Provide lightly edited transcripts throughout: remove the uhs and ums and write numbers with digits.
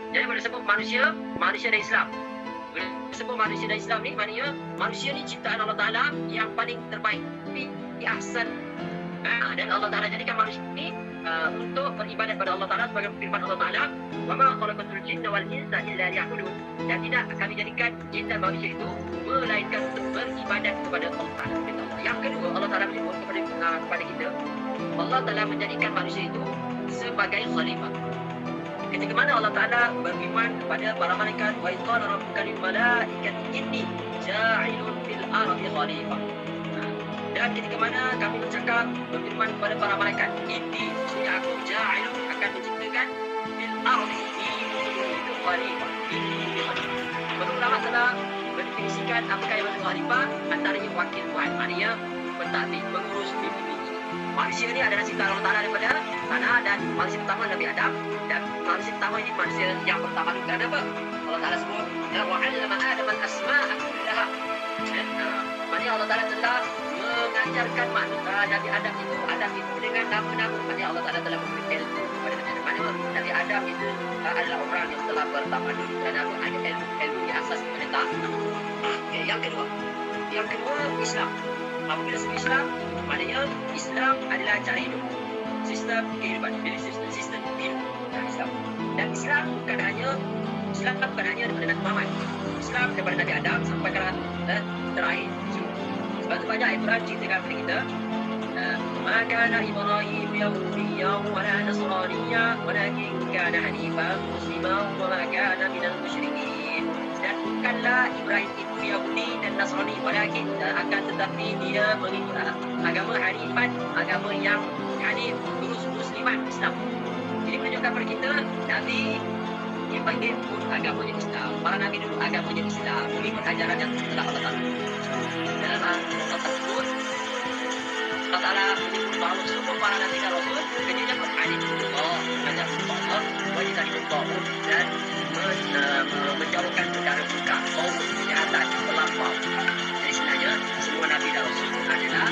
Jadi boleh sebut manusia dan Islam. Boleh sebut manusia dan Islam ni maknanya manusia ni ciptaan Allah Ta'ala yang paling terbaik. Fi ahsan. Dan Allah Ta'ala jadikan manusia ni untuk beribadat pada Allah Ta'ala sebagai firman Allah Ta'ala, wa ma khalaqatul jinna wal insa illa liya'budun. Dan tidak kami jadikan jin dan manusia itu melainkan untuk beribadat kepada Allah Ta'ala. Yang kedua, Allah Ta'ala menyebut kepada kita, Allah Ta'ala menjadikan manusia itu sebagai khalifah. Ketika mana Allah Ta'ala berfirman kepada para malaikat, wa idh qala rabbuka lil malaikati inni ja'ilun fil ardi khalifah. Dan ketika mana kami berfirman kepada para malaikat, inni, maksudnya aku ja'ilun, akan menciptakan fil ardi, di itu khalifah. Menurut ulama telah mendefinisikan apakah yang maksud khalifah, antaranya wakil Tuhan, maknanya pentadbir, mengurus bumi ini. Manusia ni adalah ciptaan Allah Ta'ala daripada tanah, dan manusia pertama Nabi Adam, dan manusia pertama ini manusia yang pertama dulu. Kenapa? Allah Ta'ala sebut, ya wa'allama Adam al-asma'a kullaha. Maknanya Allah Ta'ala telah mengajarkan Nabi Adam itu dengan nama-nama. Maknanya Allah Ta'ala telah memberi ilmu kepada Nabi Adam. Maknanya Nabi Adam itu adalah orang yang telah bertamadun dan ada ilmu di asas kepada ta'ala. Okay, yang kedua Islam. Apabila sebut Islam, maknanya Islam adalah cara hidup, sistem kehidupan, sistem hidup Islam. Dan Islam bukan hanya daripada Nabi Muhammad. Islam daripada Nabi Adam sampai ke terakhir. Sebab tu banyak ayat Quran ceritakan kepada kita, ma kana Ibrahim yahudiyyan wa la nasraniyyan walakin kana hanifan musliman wa ma kana minal musyrikin. Dan bukanlah Ibrahim itu Yahudi dan Nasrani, walakin akan tetapi dia mengikut agama hanifan, agama yang hanif, lurus musliman, Islam. Jadi menunjukkan kepada kita Nabi Ibrahim pun agamanya Islam, para Nabi dulu agamanya Islam, mengikut ajaran yang telah Allah Ta'ala. Dalam ayat tersebut Allah Ta'ala menyebut bahawa semua para Nabi dan Rasul kerjanya berhanifullah, mengajar Allah, wajibullah, dan menjauhkan perkara suka kaum kejahatan terlampau. Jadi sebenarnya semua Nabi dan Rasul adalah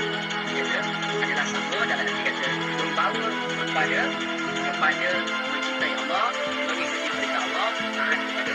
sama dalam arti kata membawa kepada mencintai Allah, mengikuti perintah Allah, taat kepada